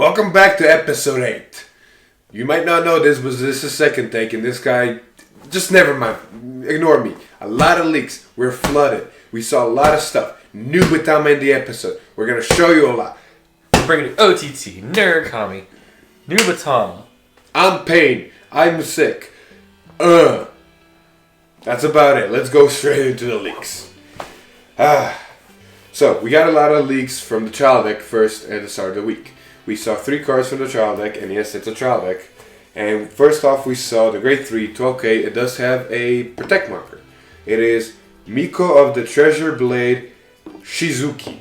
Welcome back to episode 8. You might not know this, but this is second take, and this guy, just never mind. Ignore me. A lot of leaks. We're flooded. We saw a lot of stuff. V Nubatama in the episode. We're going to show you a lot. We're bringing OTT, Narukami, V Nubatama. I'm pain. I'm sick. That's about it. Let's go straight into the leaks. So, we got a lot of leaks from the trial deck first at the start of the week. We saw 3 cards from the trial deck, and yes, it's a trial deck. And first off, we saw the Grade 3 12k. It does have a Protect marker. It is Miko of the Treasure Blade Shizuki.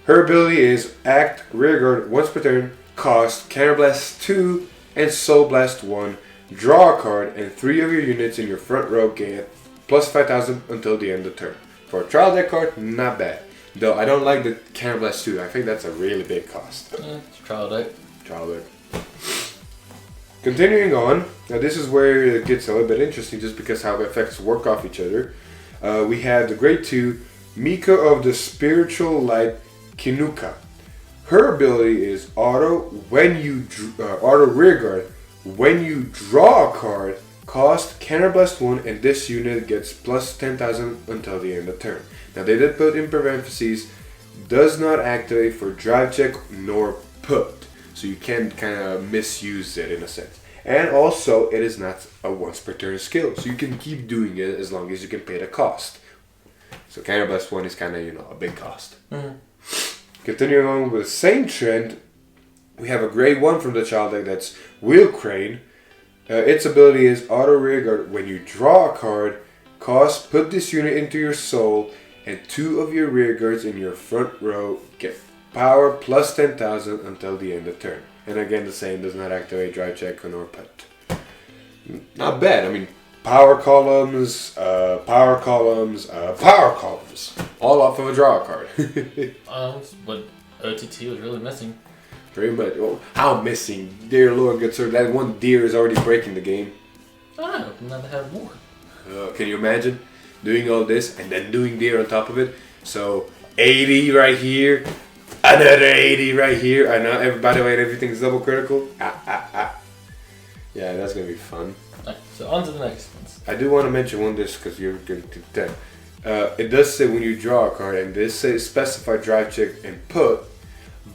Her ability is Act, Rearguard once per turn, cost Counterblast 2 and Soul Blast 1. Draw a card, and 3 of your units in your front row get plus 5,000 until the end of the turn. For a trial deck card, not bad. Though I don't like the Counterblast 2. I think that's a really big cost. It's trial deck. Trial deck. Continuing on, now this is where it gets a little bit interesting just because how the effects work off each other. We have the Grade 2, Mika of the Spiritual Light Kinuka. Her ability is auto rearguard. When you draw a card, cost Counterblast 1, and this unit gets plus 10,000 until the end of turn. Now they did put in parentheses, does not activate for drive check nor put. So you can kind of misuse it in a sense. And also it is not a once per turn skill. So you can keep doing it as long as you can pay the cost. So Counterblast 1 is kind of, a big cost. Mm-hmm. Continuing on with the same trend, we have a Grade 1 from the child deck that's Wheel Crane. Its ability is auto rearguard. When you draw a card, put this unit into your soul, and 2 of your rearguards in your front row get power plus 10,000 until the end of turn. And again, the same, does not activate drive check nor put. Not bad. I mean, power columns, power columns, all off of a draw card. But OTT was really missing. Pretty much. Oh, how missing? Dear Lord, good sir, that one deer is already breaking the game. I hope not to have more. Can you imagine doing all this and then doing deer on top of it? So 80 right here, another 80 right here. I know. By the way, everything's double critical. Yeah, that's gonna be fun. Right, so on to the next ones. I do want to mention one this because you're going to tell. It does say when you draw a card, and this says specify drive check and put.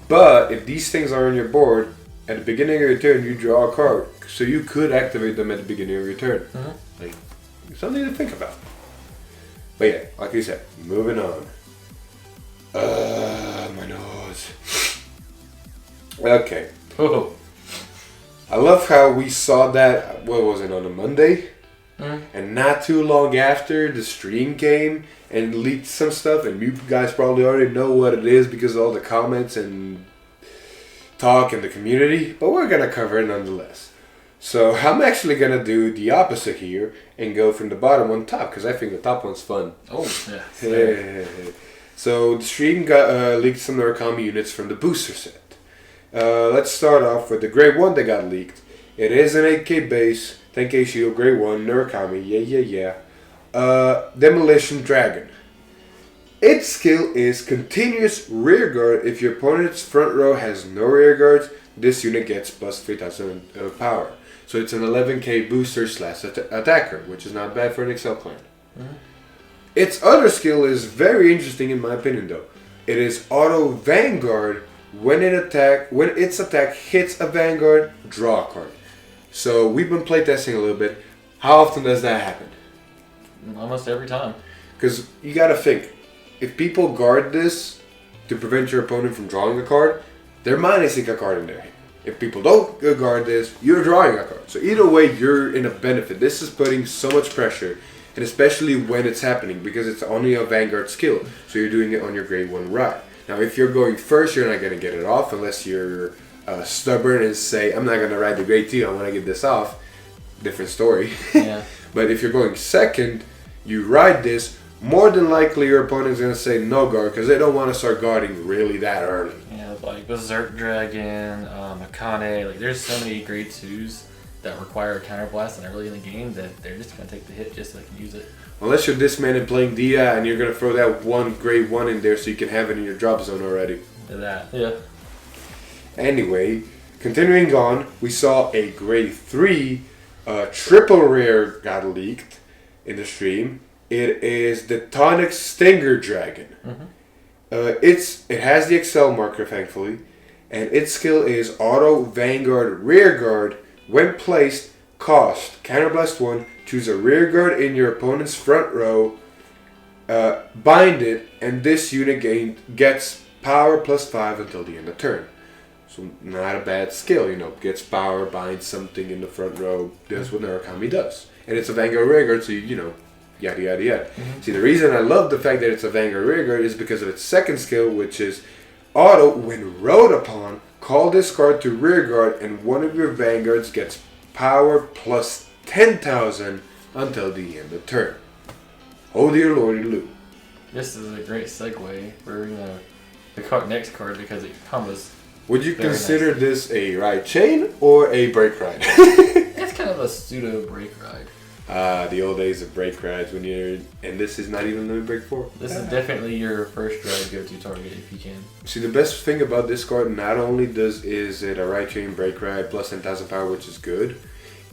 But if these things are on your board, at the beginning of your turn, you draw a card. So you could activate them at the beginning of your turn. Mm-hmm. Like, something to think about. But yeah, like you said, moving on. My nose. Okay. Oh. I love how we saw that, what was it, on a Monday? Mm-hmm. And not too long after, the stream came and leaked some stuff, and you guys probably already know what it is because of all the comments and talk in the community, but we're going to cover it nonetheless. So I'm actually going to do the opposite here and go from the bottom on top because I think the top one's fun. Oh, yeah. So the stream got leaked some Narukami units from the booster set. Let's start off with the Grade 1 that got leaked. It is an 8k base, 10k shield, Grade 1, Narukami, yeah. Demolition Dragon. Its skill is continuous rearguard. If your opponent's front row has no rearguards, this unit gets plus 3,000 power. So it's an 11k booster / attacker, which is not bad for an Excel clan. Mm-hmm. Its other skill is very interesting in my opinion though. It is auto vanguard. When its attack hits a vanguard, draw a card. So we've been playtesting a little bit. How often does that happen? Almost every time. Because you gotta think, if people guard this to prevent your opponent from drawing a card, they're minusing a card in their hand. If people don't guard this, you're drawing a card. So either way, you're in a benefit. This is putting so much pressure, and especially when it's happening, because it's only a Vanguard skill. So you're doing it on your Grade 1 ride. Now, if you're going first, you're not gonna get it off unless you're stubborn and say, I'm not gonna ride the Grade 2, I wanna get this off. Different story. Yeah. But if you're going second, you ride this, more than likely your opponent's going to say no guard because they don't want to start guarding really that early. Yeah, like Berserk Dragon, Akane, like there's so many Grade 2s that require a counterblast and early in the game that they're just going to take the hit just so they can use it. Unless you're dismantled playing Dia and you're going to throw that one Grade 1 in there so you can have it in your drop zone already. That, yeah. Anyway, continuing on, we saw a grade 3 triple rare got leaked in the stream. It is the Tonic Stinger Dragon. It has the Excel marker, thankfully, and its skill is Auto Vanguard Rear Guard. When placed, cost Counterblast 1, choose a rear guard in your opponent's front row, bind it, and this unit gets power +5 until the end of turn. So not a bad skill, gets power, binds something in the front row, does what Murakami does. And it's a Vanguard Rear Guard, so yada yada yada. See, the reason I love the fact that it's a Vanguard Rear Guard is because of its second skill, which is Auto, when rode upon, call this card to rear guard, and one of your Vanguards gets power +10,000 until the end of turn. Oh dear lordy Lou. This is a great segue for the next card because it combos. Would you consider this a ride chain or a brake ride? It's kind of a pseudo brake ride. The old days of brake rides and this is not even Limit Break 4. This is definitely your first ride go-to target if you can. See, the best thing about this card, not only is it a ride chain brake ride plus 10,000 power, which is good,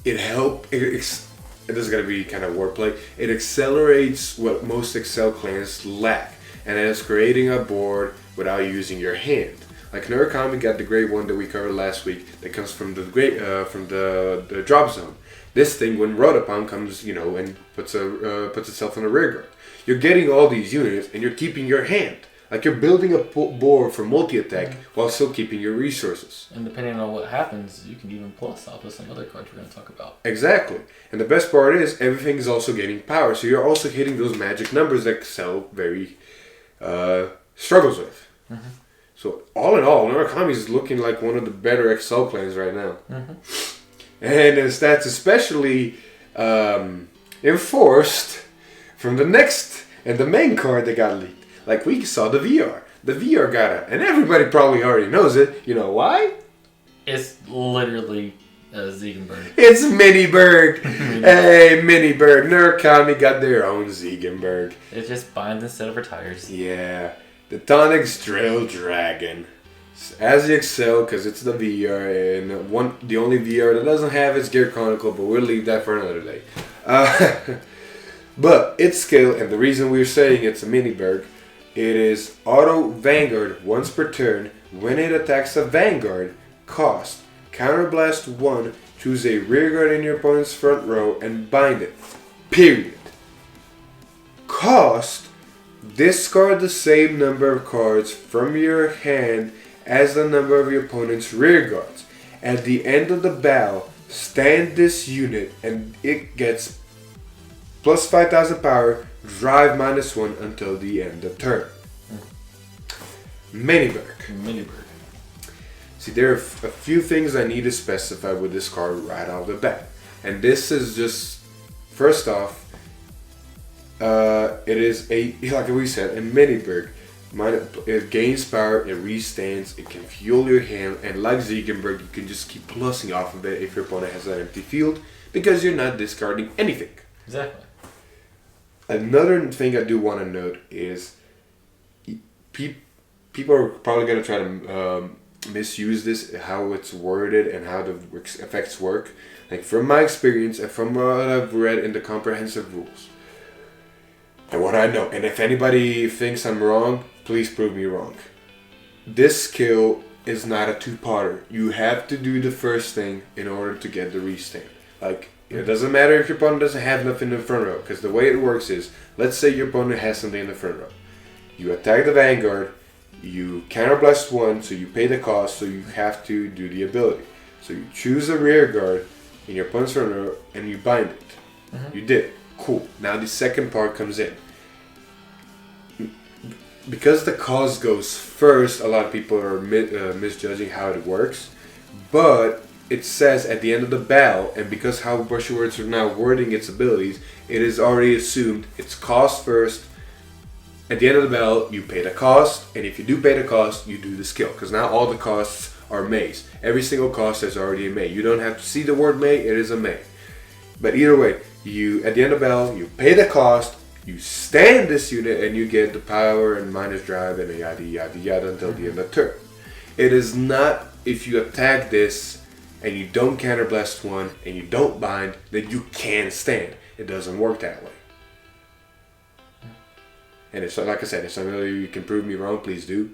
this is going to be kind of wordplay, it accelerates what most Excel clans lack, and it's creating a board without using your hand. Like Murakami got the grade 1 that we covered last week that comes from the drop zone. This thing, when rode upon, comes, and puts itself on a rear guard. You're getting all these units, and you're keeping your hand. Like you're building a board for multi-attack while still keeping your resources. And depending on what happens, you can even plus off of some other cards we're going to talk about. Exactly. And the best part is, everything is also getting power. So you're also hitting those magic numbers that Excel very struggles with. So all in all, Murakami is looking like one of the better Excel clans right now. And his stats especially enforced from the next and the main card that got leaked. Like we saw the VR. The VR got it. And everybody probably already knows it. You know why? It's literally Ziegenberg. It's Miniberg. Hey, Miniberg. Murakami got their own Ziegenberg. It just binds instead of retires. Yeah. The Tonic Drill Dragon. As the Excel, because it's the VR, and the only VR that doesn't have its Gear Chronicle, but we'll leave that for another day. But its skill, and the reason we're saying it's a Miniberg, it is Auto Vanguard once per turn. When it attacks a Vanguard, cost Counterblast 1, choose a rear guard in your opponent's front row, and bind it. Period. Cost, discard the same number of cards from your hand as the number of your opponent's rear guards. At the end of the battle, stand this unit and it gets plus 5,000 power, drive -1 until the end of turn. Miniberg. See, there are a few things I need to specify with this card right off the bat. And this is just, first off, it is like we said, a Miniberg. It gains power, it restands, it can fuel your hand, and like Ziegenberg, you can just keep plussing off of it if your opponent has an empty field, because you're not discarding anything. Exactly. Another thing I do want to note is people are probably going to try to misuse this, how it's worded and how the effects work. Like from my experience and from what I've read in the comprehensive rules, and what I know, and if anybody thinks I'm wrong, please prove me wrong. This skill is not a two-parter. You have to do the first thing in order to get the restand. Like, it doesn't matter if your opponent doesn't have nothing in the front row, because the way it works is, let's say your opponent has something in the front row. You attack the Vanguard, you counterblast 1, so you pay the cost, so you have to do the ability. So you choose a rear guard in your opponent's front row, and you bind it. You did. Cool. Now the second part comes in. Because the cost goes first, a lot of people are misjudging how it works. But it says at the end of the battle, and because how Brushy Words are now wording its abilities, it is already assumed it's cost first. At the end of the battle, you pay the cost, and if you do pay the cost, you do the skill. Because now all the costs are mays. Every single cost is already a may. You don't have to see the word may, it is a may. But either way, at the end of the battle, you pay the cost, you stand this unit, and you get the power and minus drive and yada yada yada until the end of turn. It is not if you attack this and you don't counterblast one and you don't bind that you can stand. It doesn't work that way. And it's like I said, if some of you can prove me wrong, please do.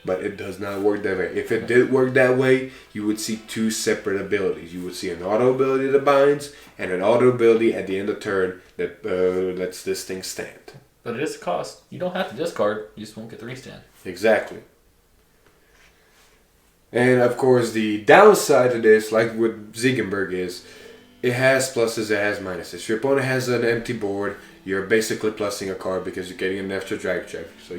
But it does not work that way. If it did work that way, you would see two separate abilities. You would see an auto ability that binds and an auto ability at the end of turn that lets this thing stand. But it is a cost. You don't have to discard. You just won't get the restand. Exactly. And of course, the downside to this, like what Ziegenberg is, it has pluses, it has minuses. If your opponent has an empty board, you're basically plussing a card because you're getting an extra drag check. So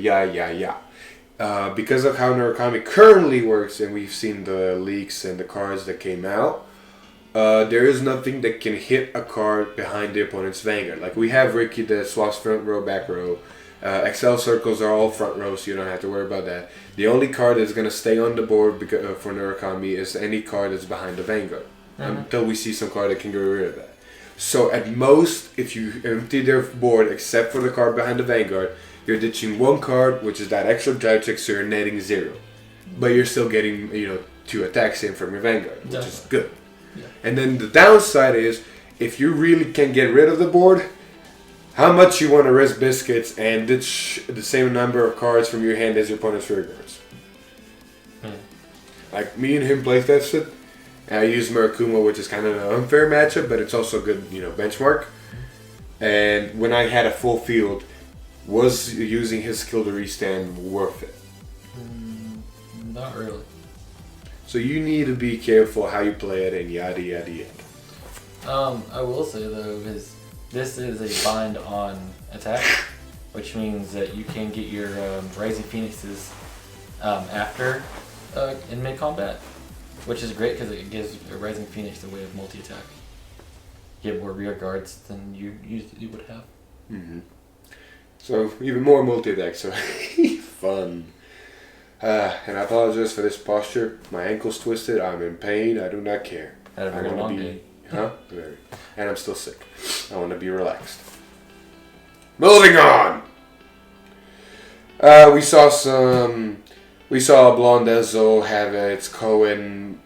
because of how Murakami currently works, and we've seen the leaks and the cards that came out, there is nothing that can hit a card behind the opponent's vanguard. Like we have Ricky that swaps front row, back row. Excel circles are all front row, so you don't have to worry about that. The only card that's going to stay on the board for Murakami is any card that's behind the vanguard. Until we see some card that can get rid of that. So at most, if you empty their board except for the card behind the vanguard, you're ditching one card, which is that extra drive check, so you're netting 0. But you're still getting 2 attacks in from your vanguard, which is good. Yeah. And then the downside is, if you really can get rid of the board, how much you want to risk biscuits and ditch the same number of cards from your hand as your opponent's rear guards. Like me and him play tested. I use Murakuma, which is kind of an unfair matchup, but it's also a good, benchmark. And when I had a full field, was using his skill to restand worth it? Not really. So you need to be careful how you play it and yada yada yada. I will say though, is this is a bind on attack, which means that you can get your Rising Phoenixes after in mid combat. Which is great because it gives a Rising Phoenix the way of multi-attack. You have more rear guards than you would have. Mm-hmm. So even more multi-attack, so fun. And I apologize for this posture. My ankle's twisted, I'm in pain, I do not care. Had a very long day. Very. And I'm still sick. I want to be relaxed. Moving on! We saw Blondezo have its Cohen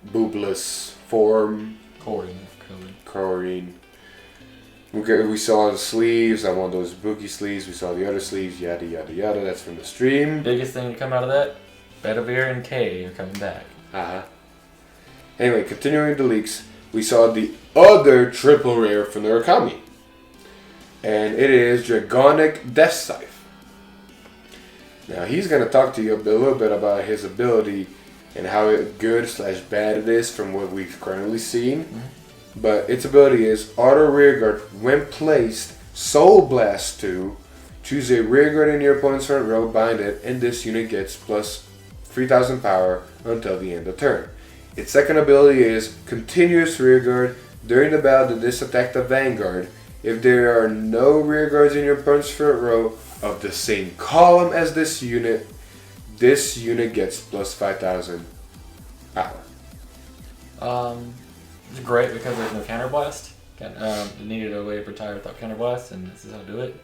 boobless form. Corrine. We saw the sleeves. I want those bookie sleeves. We saw the other sleeves. Yada yada yada. That's from the stream. Biggest thing to come out of that, Bedivere and K are coming back. Anyway, continuing the leaks, we saw the other triple rare from Murakami, and it is Dragonic Death Scythe. Now he's going to talk to you a little bit about his ability and how good/bad it is from what we've currently seen. Mm-hmm. But its ability is auto rearguard when placed, Soul Blast 2, choose a rearguard in your opponent's front row, bind it, and this unit gets plus 3000 power until the end of turn. Its second ability is continuous rearguard. During the battle, this attack the vanguard. If there are no rearguards in your opponent's front row of the same column as this unit gets plus 5000 power. It's great because there's no counterblast. It needed a way to retire without counterblast, and this is how to do it.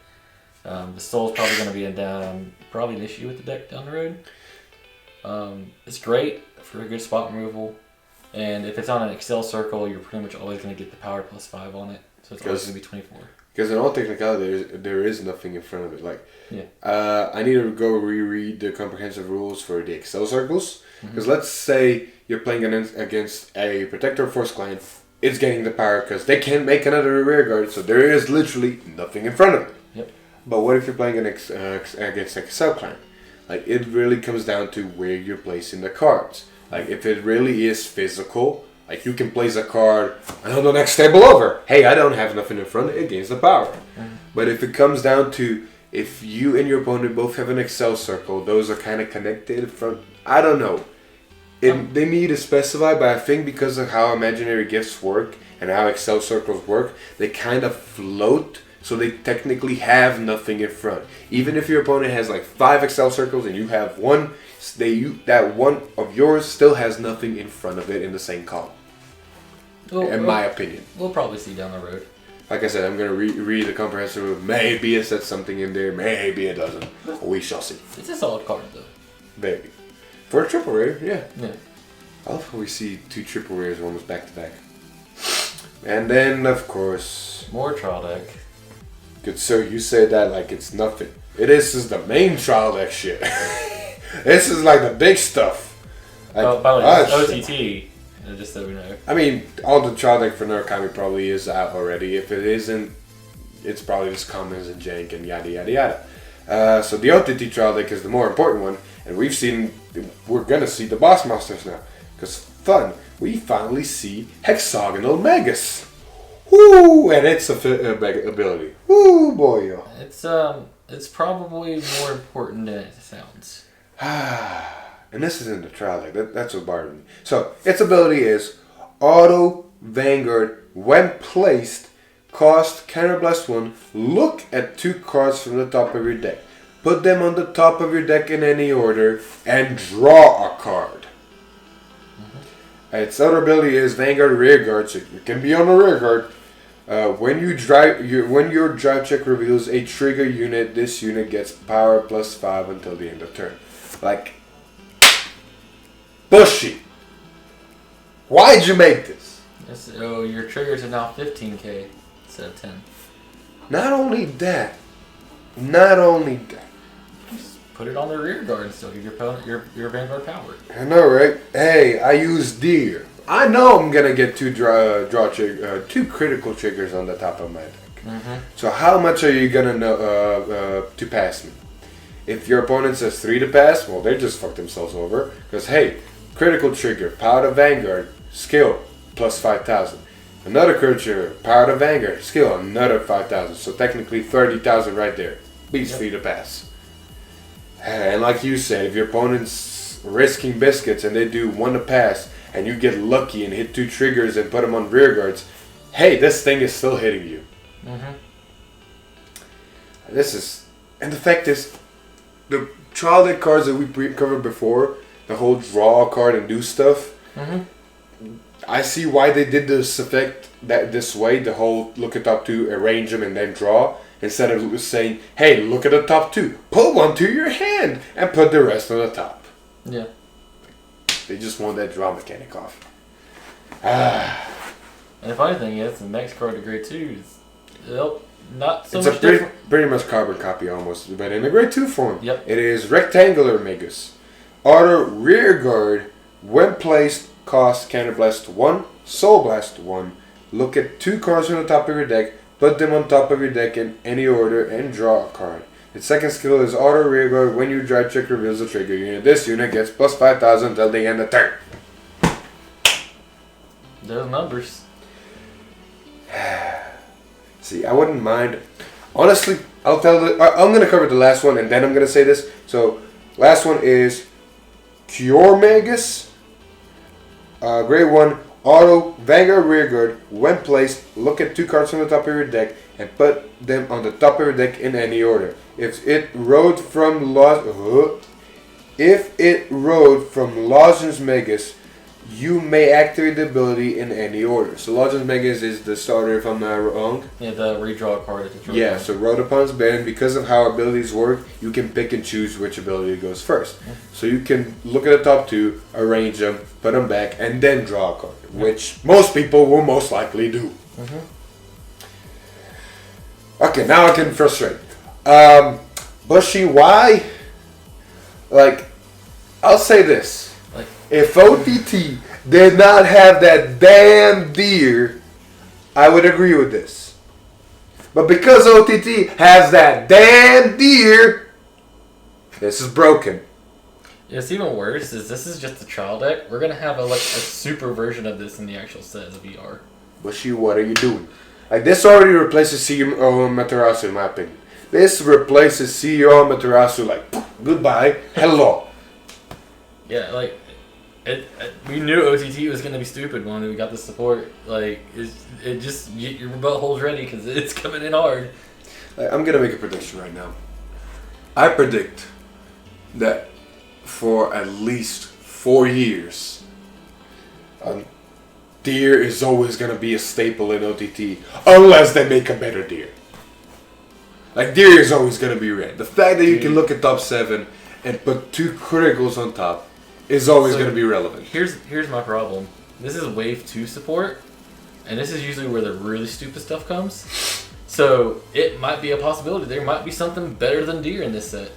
The soul's probably going to be probably an issue with the deck down the road. It's great for a good spot removal, and if it's on an Excel circle, you're pretty much always going to get the power plus 5 on it, so it's always going to be 24. Because in all technicality, there is nothing in front of it. I need to go reread the comprehensive rules for the Excel circles. Because let's say you're playing against a Protector Force client, it's getting the power because they can't make another rearguard, so there is literally nothing in front of it. Yep. But what if you're playing against an Excel client? Like, it really comes down to where you're placing the cards. Like, if it really is physical, like, you can place a card on the next table over. Hey, I don't have nothing in front, it gains the power. But if it comes down to if you and your opponent both have an Excel circle, those are kind of connected from, I don't know. They need to specify, but I think because of how imaginary gifts work and how Excel circles work, they kind of float, so they technically have nothing in front. Even if your opponent has like 5 Excel circles and you have one, that one of yours still has nothing in front of it in the same column. In my opinion. We'll probably see down the road. Like I said, I'm going to read the comprehensive rule. Maybe it says something in there, maybe it doesn't. We shall see. It's a solid card though. Very. For a triple rare, yeah. Yeah. I love how we see 2 triple rares almost back to back. And then, of course, More trial deck. good sir, you say that like it's nothing. This is the main trial deck shit. This is like the big stuff. Like, Oh, by the way, it's shit. OTT. Just so we know. I mean, all the trial deck for Narukami probably is out already. If it isn't, it's probably just commons and jank and yada yada yada. So the OTT trial deck is the more important one, and we're gonna see the boss monsters now. Because fun, we finally see hexagonal megas. Woo! And it's a ability. Woo, boy, yo. It's probably more important than it sounds. And this is in the trial deck. That's what bothered me. So, its ability is Auto Vanguard. When placed, cost Counterblast 1. Look at 2 cards from the top of your deck. Put them on the top of your deck in any order and draw a card. Its other ability is Vanguard Rearguard, so it can be on a rearguard. When your drive check reveals a trigger unit, this unit gets power +5 until the end of turn. Like, bushy. Why'd you make this? So your triggers are now 15k instead of 10. Not only that. Just put it on the rear guard and still give your opponent your Vanguard power. I know, right? Hey, I use Deer. I know I'm gonna get 2 2 critical triggers on the top of my deck. So how much are you gonna know to pass me? If your opponent says 3 to pass, well, they just fucked themselves over. Because hey, critical trigger, power to Vanguard, skill +5,000. Another critical trigger, power to Vanguard, skill another 5,000. So technically 30,000 right there. Beats 3 to pass. And like you said, if your opponent's risking biscuits and they do 1 to pass, and you get lucky and hit 2 triggers and put them on rear guards, hey, this thing is still hitting you. And the fact is, the trial deck cards that we covered before, the whole draw card and do stuff, I see why they did this effect this way, the whole look at top 2, arrange them and then draw, instead of saying, hey, look at the top 2, pull 1 to your hand and put the rest on the top. Yeah. They just want that draw mechanic off. And the funny thing is, the next card to grade 2 is not so it's much different. pretty much carbon copy almost, but in a grade 2 form. Yep. It is rectangular Megas. Auto rear guard, when placed, cost Counterblast 1, Soul Blast 1. Look at 2 cards from the top of your deck, put them on top of your deck in any order, and draw a card. Its second skill is Auto Rear Guard. When you drive check reveals a trigger unit, this unit gets +5,000 until the end of turn. Those numbers. See, I wouldn't mind. Honestly, I'm going to cover the last one and then I'm going to say this. So, last one is Cure Magus. Grade 1, Auto Vanguard Rearguard. When placed, look at 2 cards from the top of your deck and put them on the top of your deck in any order. If it rode from Lozenge Megas, you may activate the ability in any order. So Lozenge Megas is the starter, if I'm not wrong. Yeah, the redraw card at the draw. Yeah, so rode upon its band, because of how abilities work, you can pick and choose which ability goes first. So you can look at the top 2, arrange them, put them back, and then draw a card, which most people will most likely do. Okay, now I can frustrate. Bushy, why? Like, I'll say this. If OTT did not have that damn deer, I would agree with this. But because OTT has that damn deer, this is broken. It's even worse. This is just a trial deck. We're gonna have a super version of this in the actual set as a VR. Bushy, what are you doing? Like, this already replaces CEO Materasu, in my opinion. This replaces CEO Materasu, like, goodbye, hello. Yeah, like, we knew OTT was going to be stupid when we got the support. Like, it just, your butthole's ready because it's coming in hard. I'm going to make a prediction right now. I predict that for at least 4 years, deer is always going to be a staple in OTT, unless they make a better deer. Like, deer is always going to be red. The fact that you can look at top 7 and put 2 criticals on top is always going to be relevant. Here's my problem. This is Wave 2 support, and this is usually where the really stupid stuff comes. So it might be a possibility. There might be something better than Deer in this set.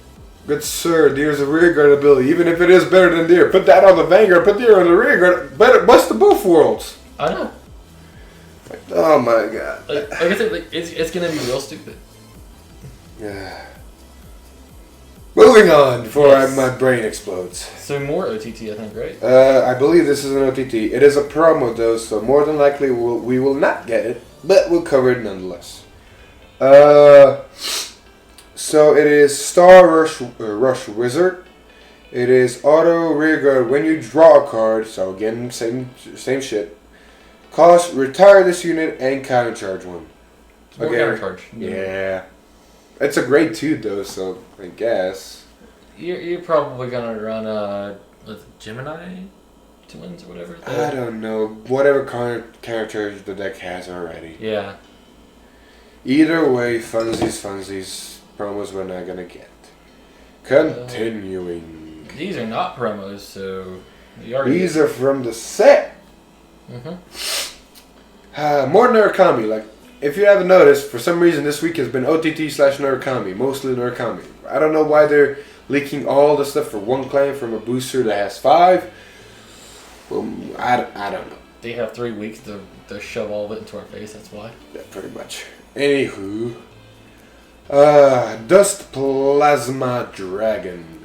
Good sir, Deer's a rearguard ability. Even if it is better than Deer, put that on the Vanguard, put Deer on the rearguard. Better, bust the both worlds. I know. Oh my god. Like I said, it's going to be real stupid. Yeah. Moving on before my brain explodes. So more OTT, I think, right? I believe this is an OTT. It is a promo though, so more than likely we will not get it, but we'll cover it nonetheless. So it is Star Rush Wizard. It is auto rearguard when you draw a card. So again, same shit. Cost, retire this unit and countercharge one. More countercharge. Yeah. It's a grade 2 though, so I guess. You're probably gonna run with Gemini twins or whatever. I don't know. Whatever countercharge the deck has already. Yeah. Either way, funsies, promos we're not gonna get. Continuing. These are not promos, so these are from the set. Mm-hmm. More Narukami. Like, if you haven't noticed, for some reason this week has been OTT/Narukami, mostly Narukami. I don't know why they're leaking all the stuff for one clan from a booster that has 5. Well, I don't know. They have 3 weeks to shove all of it into our face. That's why. Yeah, pretty much. Anywho, Dust Plasma Dragon.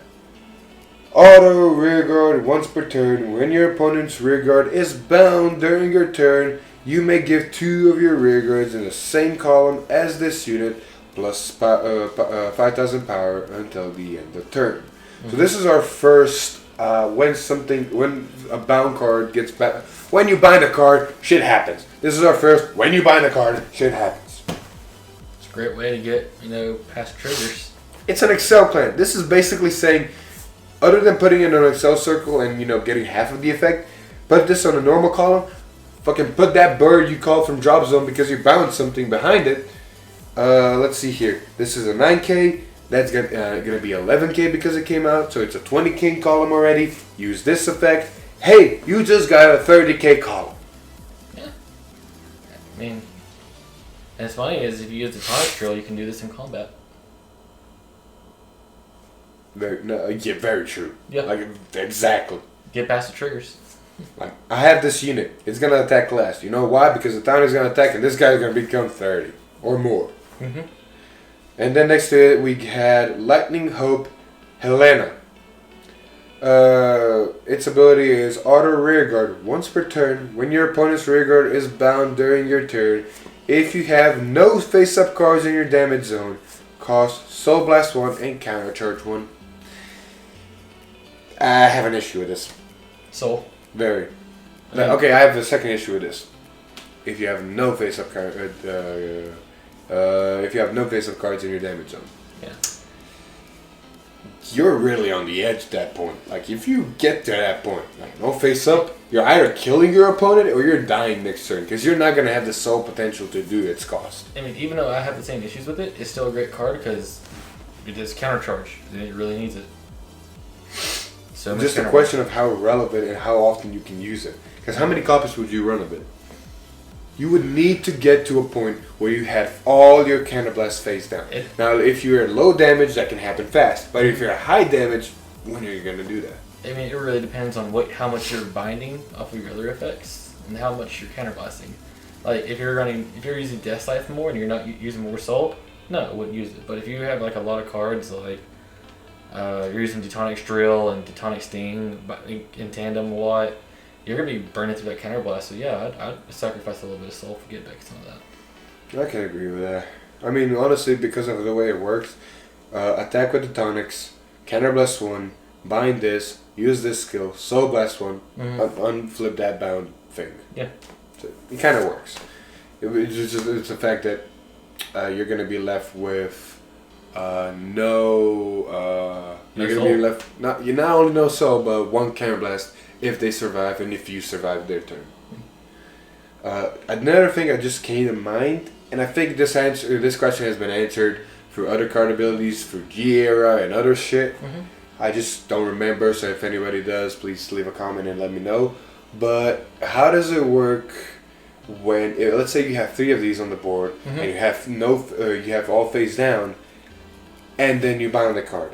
Auto rearguard once per turn. When your opponent's rearguard is bound during your turn, you may give 2 of your rearguards in the same column as this unit, plus 5,000 power until the end of turn. Mm-hmm. So this is our first when a bound card gets back. When you bind a card, shit happens. This is our first. When you bind a card, shit happens. It's a great way to get past triggers. It's an Excel plan. This is basically saying, other than putting in an Excel circle and getting half of the effect, put this on a normal column. Fucking put that bird you called from drop zone because you bound something behind it. Let's see here. This is a 9K. That's gonna be 11K because it came out. So it's a 20K column already. Use this effect. Hey, you just got a 30K column. Yeah. I mean, and it's funny is if you use the tonic drill, you can do this in combat. Very true. Yeah. Like, exactly. Get past the triggers. Like, I have this unit. It's going to attack last. You know why? Because the town is going to attack and this guy is going to become 30 or more. Mm-hmm. And then next to it, we had Lightning Hope Helena. Its ability is auto rearguard once per turn. When your opponent's rearguard is bound during your turn, if you have no face-up cards in your damage zone, cost Soul Blast 1 and countercharge 1. I have an issue with this. Soul. Very. Okay, I have a second issue with this. If you have no face-up card, if you have no face-up cards in your damage zone, yeah, you're really on the edge at that point. Like, if you get to that point, like no face-up, you're either killing your opponent or you're dying next turn because you're not gonna have the soul potential to do its cost. I mean, even though I have the same issues with it, it's still a great card because it is countercharge and it really needs it. So just a question of how relevant and how often you can use it. Because how many copies would you run of it? You would need to get to a point where you have all your counterblast face down. Now, if you're at low damage, that can happen fast. But if you're at high damage, when are you going to do that? I mean, it really depends on how much you're binding off of your other effects and how much you're counterblasting. Like, if you're using Death Scythe more and you're not using more Soul, no, I wouldn't use it. But if you have like a lot of cards, like you're using Teutonic Drill and Teutonic Sting in tandem a lot, you're going to be burning through that counterblast. So yeah, I'd sacrifice a little bit of Soul to get back some of that. I can agree with that. I mean, honestly, because of the way it works, attack with the tonics, counterblast 1, bind this, use this skill, Soul Blast 1, unflip that bound thing. Yeah. So it kind of works. It's the fact that you're going to be left with you're gonna be left you not only no soul but 1 counterblast if they survive and if you survive their turn. Another thing I just came to mind, and I think this question has been answered through other card abilities, through G-Era and other shit. I just don't remember, so if anybody does, please leave a comment and let me know. But how does it work when, let's say you have 3 of these on the board, and you have you have all face down, and then you bind the card.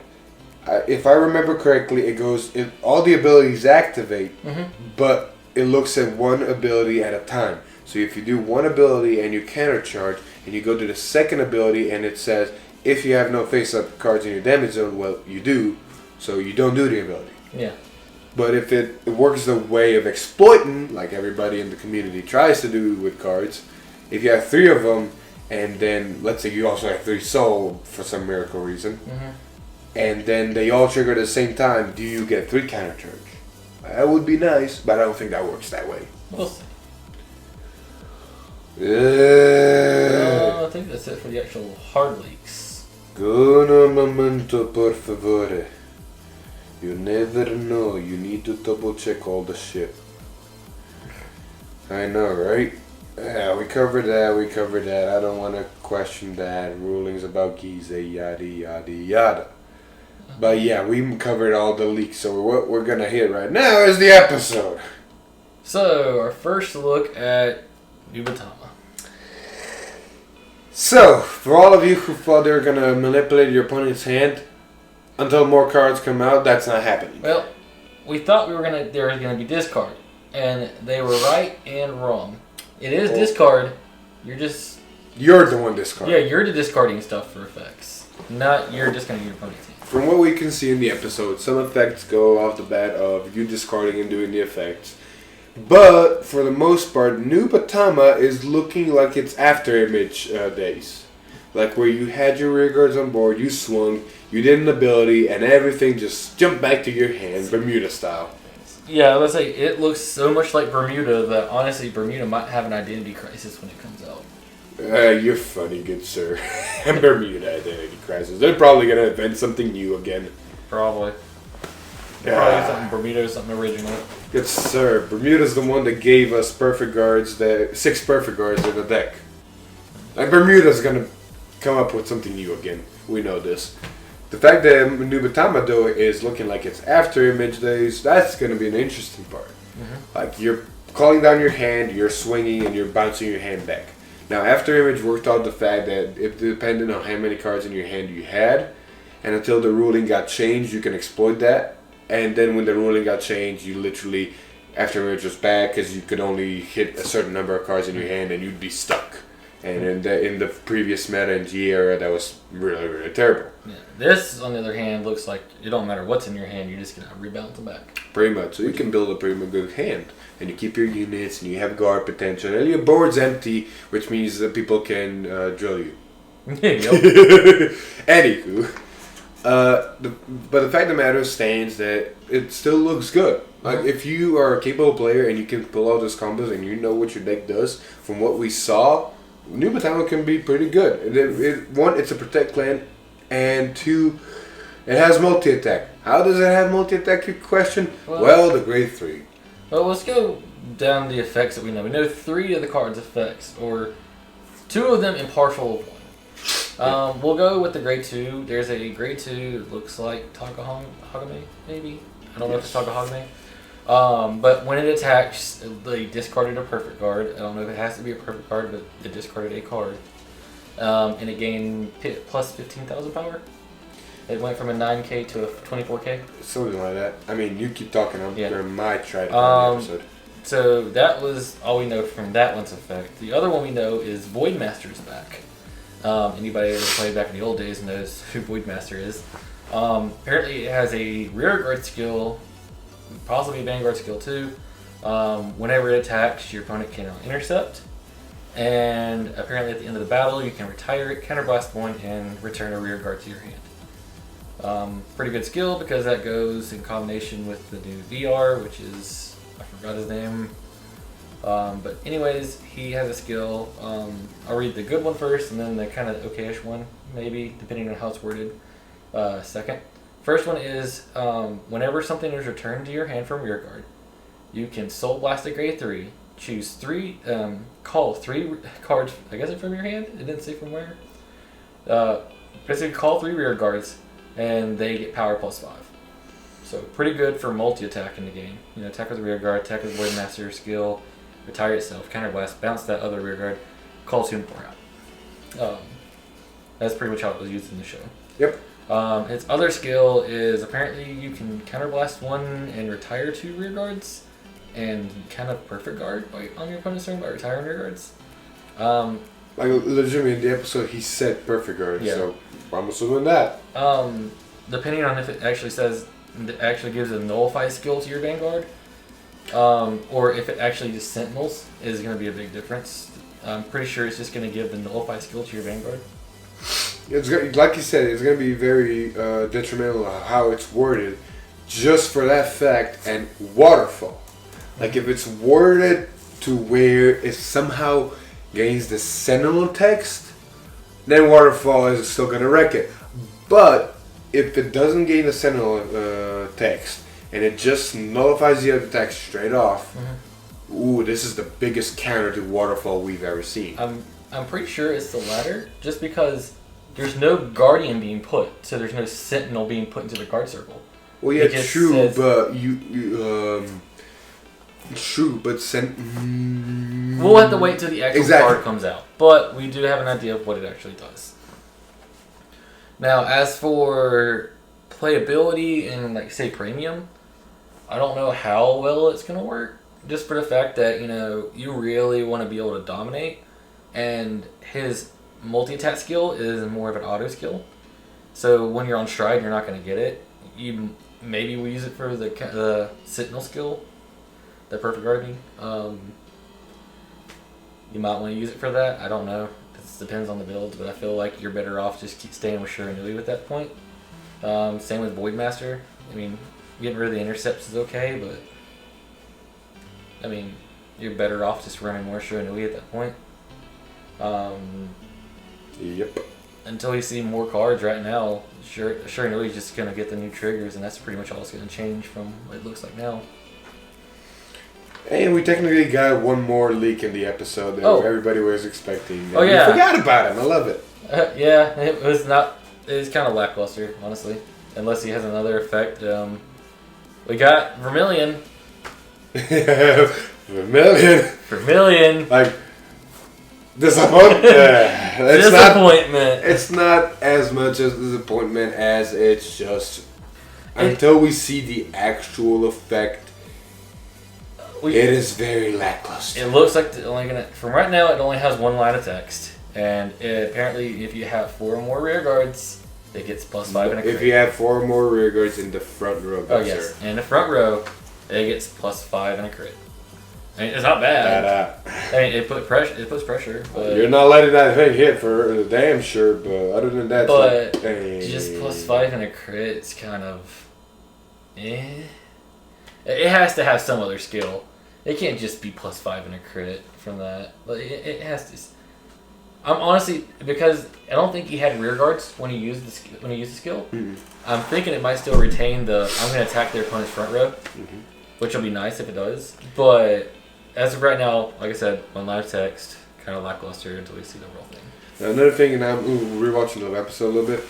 If I remember correctly, it goes, all the abilities activate, but it looks at one ability at a time. So if you do one ability and you counter charge, and you go to the second ability and it says, if you have no face-up cards in your damage zone, well, you do, so you don't do the ability. Yeah. But if it works the way of exploiting, like everybody in the community tries to do with cards, if you have 3 of them, and then let's say you also have 3 soul for some miracle reason, and then they all trigger at the same time, do you get 3 counter charge? That would be nice, but I don't think that works that way. We'll see. I think that's it for the actual hard leaks. Con momento, por favore. You never know. You need to double check all the shit. I know, right? Yeah, we covered that. I don't want to question that. Rulings about Giza, yada, yada, yada. But yeah, we covered all the leaks. So what we're going to hit right now is the episode. So, our first look at Nubatama. So, for all of you who thought they were going to manipulate your opponent's hand until more cards come out, that's not happening. Well, we thought there was gonna be discard, and they were right and wrong. It is discard. You're the one discarding. Yeah, you're the discarding stuff for effects, not you're discarding your opponent's hand. From what we can see in the episode, some effects go off the bat of you discarding and doing the effects. But, for the most part, Nubatama is looking like it's after image days. Like where you had your rear guards on board, you swung, you did an ability, and everything just jumped back to your hand, Bermuda style. Yeah, let's say it looks so much like Bermuda that honestly Bermuda might have an identity crisis when it comes out. You're funny, good sir. Bermuda identity crisis. They're probably going to invent something new again. Probably. Probably something Bermuda, something original. Good sir. Bermuda's the one that gave us perfect guards, 6 perfect guards in the deck. Like Bermuda's going to come up with something new again. We know this. The fact that Nubatama though is looking like it's after image days, that's going to be an interesting part. Like you're calling down your hand, you're swinging, and you're bouncing your hand back. Now after image worked out the fact that it depended on how many cards in your hand you had, and until the ruling got changed, you can exploit that. And then when the ruling got changed, you literally, after image was bad because you could only hit a certain number of cards in your hand and you'd be stuck. And in the previous meta in G era, that was really, really terrible. Yeah. This, on the other hand, looks like it don't matter what's in your hand, you're just going to rebalance them back. Pretty much. So you can build a pretty good hand. And you keep your units, and you have guard potential. And your board's empty, which means that people can drill you. Anywho. But the fact of the matter stands that it still looks good. Like if you are a capable player and you can pull out those combos and you know what your deck does, from what we saw, Nubatama can be pretty good. One, it's a protect clan, and 2, it has multi-attack. How does it have multi-attack, you question? Well, the grade 3. Well, let's go down the effects that we know. We know 3 of the cards' effects, or 2 of them impartial of 1. We'll go with the grade 2. There's a grade 2, it looks like Takahagame, maybe? I don't know if it's Takahagame. But when it attacks, they discarded a perfect card. I don't know if it has to be a perfect card, but it discarded a card. And it gained plus 15,000 power. It went from a 9k to a 24k. Something like that. I mean, you keep talking. I might try to find the episode. So that was all we know from that one's effect. The other one we know is Voidmaster's back. Anybody ever played back in the old days knows who Voidmaster is. Apparently it has a rear guard skill, possibly a vanguard skill too. Whenever it attacks, your opponent cannot intercept. And apparently at the end of the battle, you can retire it, counterblast 1, and return a rear guard to your hand. Pretty good skill because that goes in combination with the new VR, which is, I forgot his name. But anyways, he has a skill. I'll read the good one first and then the kind of okayish one, maybe, depending on how it's worded, second. First one is, whenever something is returned to your hand from rear guard, you can Soul Blast a grade 3, choose 3, call 3 cards, I guess it's from your hand? It didn't say from where. Basically call 3 rear guards, and they get power plus 5. So pretty good for multi-attack in the game. You know, attack with the rear guard, attack with Void Master skill, retire itself, counterblast, bounce that other rear guard, call Tune Pour out. That's pretty much how it was used in the show. Yep. Its other skill is apparently you can counterblast one and retire 2 rear guards, and kind of perfect guard on your opponent's turn by retiring rear guards. Like legitimately in the episode, he said perfect guard. Yeah. So I'm assuming that. Depending on if it actually gives a nullify skill to your Vanguard, or if it actually just sentinels, is going to be a big difference. I'm pretty sure it's just going to give the nullify skill to your Vanguard. It's like you said, it's going to be very detrimental on how it's worded, just for that fact. And waterfall, like if it's worded to where it somehow gains the sentinel text, then waterfall is still going to wreck it. But if it doesn't gain the sentinel text and it just nullifies the other text straight off, ooh, this is the biggest counter to waterfall we've ever seen. I'm pretty sure it's the latter, just because there's no guardian being put, so there's no sentinel being put into the guard circle. Well, yeah, It just true, says- but true, but We'll have to wait till the actual Exactly. card comes out, but we do have an idea of what it actually does. Now, as for playability and, like, say, premium, I don't know how well it's going to work, just for the fact that, you know, you really want to be able to dominate, and his multi-attack skill is more of an auto skill. So when you're on stride, you're not going to get it. You maybe will use it for the sentinel skill, the perfect guarding. You might want to use it for that. I don't know. It depends on the build, but I feel like you're better off just keep staying with Shiranui at that point. Same with Void Master. I mean, getting rid of the intercepts is okay, but I mean, you're better off just running more Shiranui at that point. Yep. Until we see more cards right now, Shiranui is just going to get the new triggers, and that's pretty much all it's going to change from what it looks like now. And we technically got one more leak in the episode that everybody was expecting. Oh, yeah. We forgot about him. I love it. Yeah, it was not. It was kind of lackluster, honestly. Unless he has another effect. We got Vermilion. Vermilion. Like, disappointment. It's not as much as disappointment as it's just until we see the actual effect. It is very lackluster. It looks like from right now it only has one line of text, and apparently if you have 4 or more rear guards, it gets +5 in a crit. If you have 4 or more rear guards in the front row, oh yes, in the front row, it gets +5 in a crit. I mean, it's not bad. I mean, it puts pressure. But you're not letting that thing hit for damn sure. But other than that, but just +5 in a crit, it's kind of It has to have some other skill. It can't just be +5 in a crit from that. But it has to. I'm honestly, because I don't think he had rear guards when he used the skill. Mm-hmm. I'm thinking it might still retain the I'm going to attack their opponent's front row, which will be nice if it does. But as of right now, like I said, one line of text, kind of lackluster until we see the real thing. Now, another thing, and I'm rewatching the episode a little bit.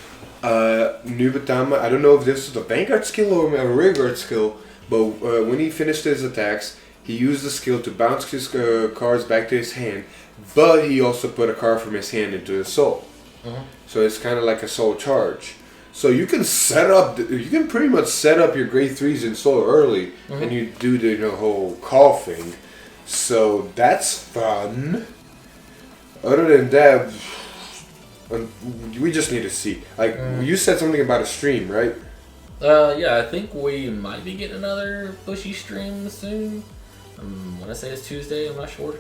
Nubatama, I don't know if this is a Vanguard skill or a rear guard skill, but when he finished his attacks, he used the skill to bounce his cards back to his hand, but he also put a card from his hand into his soul. So it's kind of like a soul charge. So you can pretty much set up your grade 3s in soul early, and you do the whole call thing. So that's fun. Other than that, we just need to see. Like you said something about a stream, right? Yeah, I think we might be getting another Bushy stream soon. I want to say it's Tuesday, I'm not sure.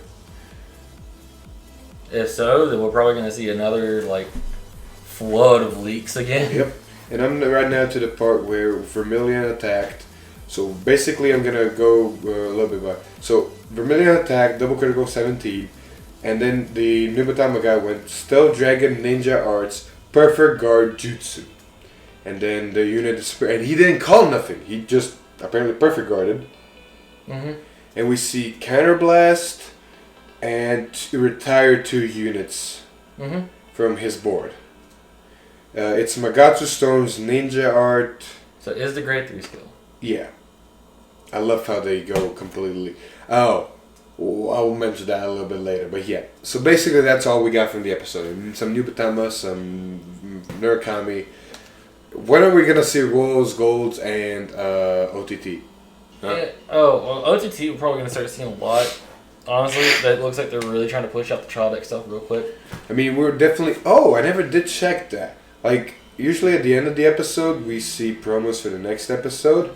If so, then we're probably going to see another flood of leaks again. Yep. And I'm right now to the part where Vermilion attacked. So basically I'm going to go a little bit back. So Vermilion attacked, double critical 17. And then the Nubatama guy went Stealth Dragon, Ninja Arts, Perfect Guard, Jutsu. And then the unit disappeared. And he didn't call nothing. He just apparently perfect guarded. And we see Counterblast and retire 2 units from his board. It's Magatsu Stone's Ninja Art. So it is the grade 3 skill. Yeah. I love how they go completely. Oh, I will mention that a little bit later. But yeah, so basically that's all we got from the episode. Some Nubatama, some Murakami. When are we gonna see Royals, Golds, and OTT? Huh? Yeah. Oh, well, OTT we're probably gonna start seeing a lot. Honestly, that looks like they're really trying to push out the trial deck stuff real quick. I mean, we're definitely. Oh, I never did check that. Like, usually at the end of the episode, we see promos for the next episode.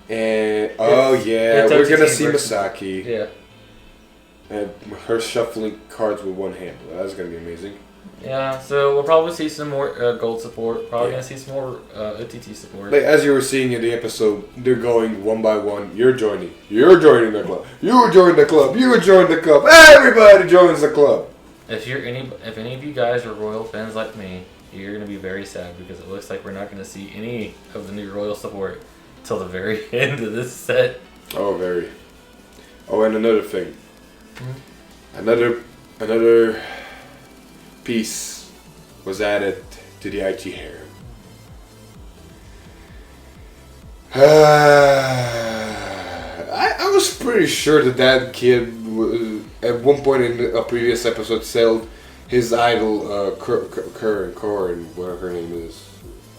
And, we're gonna see Masaki. Yeah. And her shuffling cards with one hand. Well, that's gonna be amazing. Yeah, so we'll probably see some more gold support. Probably gonna see some more OTT support. Like, as you were seeing in the episode, they're going one by one. You're joining. You're joining the club. You join the club. You join the club. Everybody joins the club. If any of you guys are Royal fans like me, you're gonna be very sad because it looks like we're not gonna see any of the new Royal support till the very end of this set. Oh, very. Oh, and another thing. Mm-hmm. Another piece was added to the Aichi harem. I was pretty sure that kid at one point in a previous episode sold his idol Corin, whatever her name is.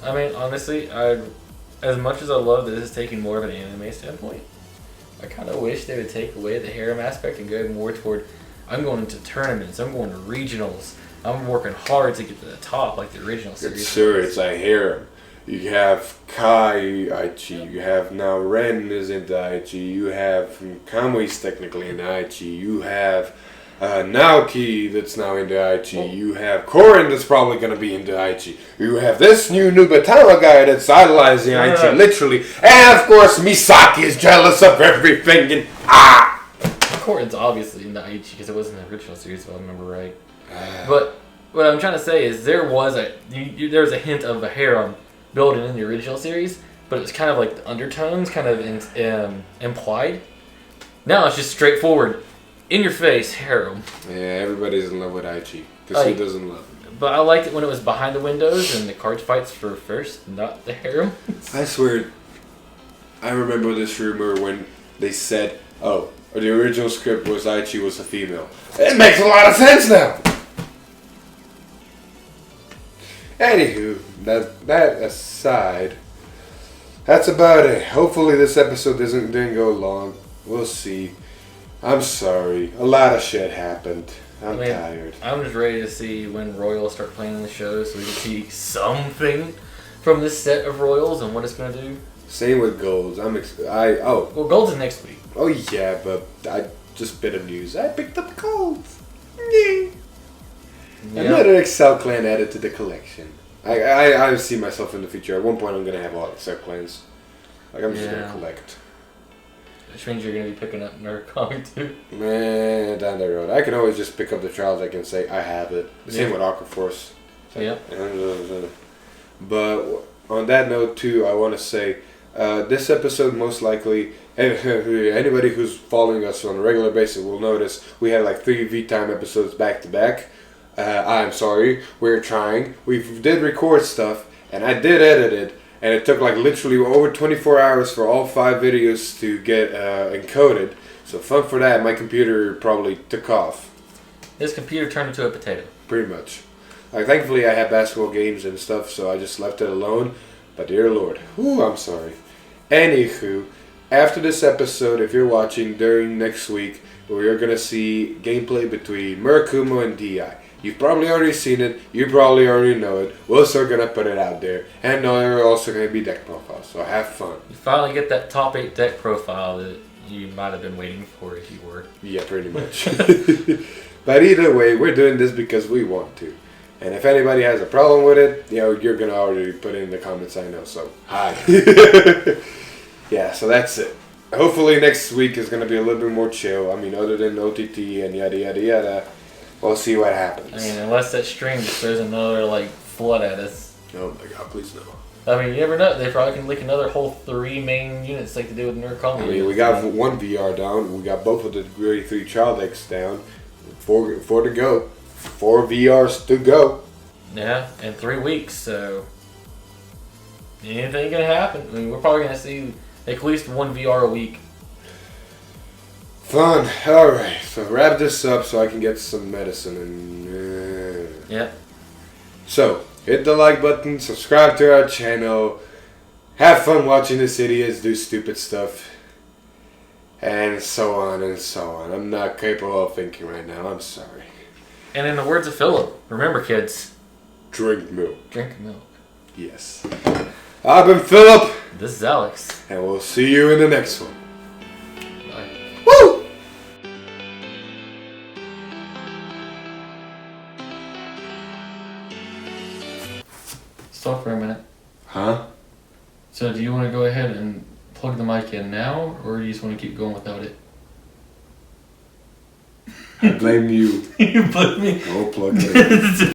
I mean, honestly, as much as I love that this is taking more of an anime standpoint, I kind of wish they would take away the harem aspect and go more toward, I'm going into tournaments, I'm going to regionals, I'm working hard to get to the top like the original series. Sure, it's a harem. You have Kai Aichi, you have now Ren is into Aichi, you have Kamui technically into Aichi, you have Naoki that's now into Aichi, you have Korin that's probably going to be into Aichi, you have this new Nubatama guy that's idolizing Aichi, literally, and of course Misaki is jealous of everything, and Korin's obviously into Aichi because it wasn't the original series if I remember right. But what I'm trying to say is there was a hint of a harem building in the original series, but it was kind of like the undertones kind of implied. Now it's just straightforward, in your face harem. Yeah, everybody's in love with Aichi because who doesn't love him? But I liked it when it was behind the windows and the card fights were first, not the harem. I swear, I remember this rumor when they said, "Oh, the original script was Aichi was a female." It makes a lot of sense now. Anywho, that aside, that's about it. Hopefully this episode didn't go long. We'll see. I'm sorry. A lot of shit happened. I'm tired. I'm just ready to see when Royals start playing the show so we can see something from this set of Royals and what it's going to do. Same with Golds. Well, Golds is next week. Oh yeah, but just bit of news. I picked up Golds. Yeah. Another Excel clan added to the collection. I see myself in the future. At one point, I'm gonna have all Excel clans. Like I'm just gonna collect. Which means you're gonna be picking up Murakami too. Man, down the road, I can always just pick up the trials. I can say I have it. Same with Aqua Force. Yeah. But on that note too, I want to say this episode most likely. Anybody who's following us on a regular basis will notice we had like 3 V-Time episodes back to back. I'm sorry, we're trying. We did record stuff, and I did edit it, and it took like literally over 24 hours for all 5 videos to get encoded. So fun for that. My computer probably took off. This computer turned into a potato. Pretty much. Like thankfully I had basketball games and stuff, so I just left it alone. But dear Lord, I'm sorry. Anywho, after this episode, if you're watching during next week, we're gonna see gameplay between Murakumo and Di. You've probably already seen it. You probably already know it. We're still going to put it out there. And there are also going to be deck profiles. So have fun. You finally get that top 8 deck profile that you might have been waiting for if you were. Yeah, pretty much. But either way, we're doing this because we want to. And if anybody has a problem with it, you're going to already put it in the comments, I know. So, hi. Yeah, so that's it. Hopefully next week is going to be a little bit more chill. I mean, other than OTT and yada, yada, yada. We'll see what happens. I mean, unless that stream just throws another, flood at us. Oh my god, please no. I mean, you never know. They probably can leak another whole 3 main units like they do with Murakami. I mean, we got 1 VR down. We got both of the grade 3 trial decks down. 4 to go. 4 VRs to go. Yeah, in 3 weeks, so anything can happen. I mean, we're probably going to see At least one VR a week. Fun. Alright, so wrap this up so I can get some medicine and... Yeah. So, hit the like button, subscribe to our channel, have fun watching this idiots do stupid stuff, and so on and so on. I'm not capable of thinking right now, I'm sorry. And in the words of Philip, remember kids, Drink milk. drink milk. Yes. I've been Philip, This is Alex. and we'll see you in the next one. Bye. Woo! Stop for a minute. Huh? So do you want to go ahead and plug the mic in now, or do you just want to keep going without it? I blame you. You blame me. Go plug it in.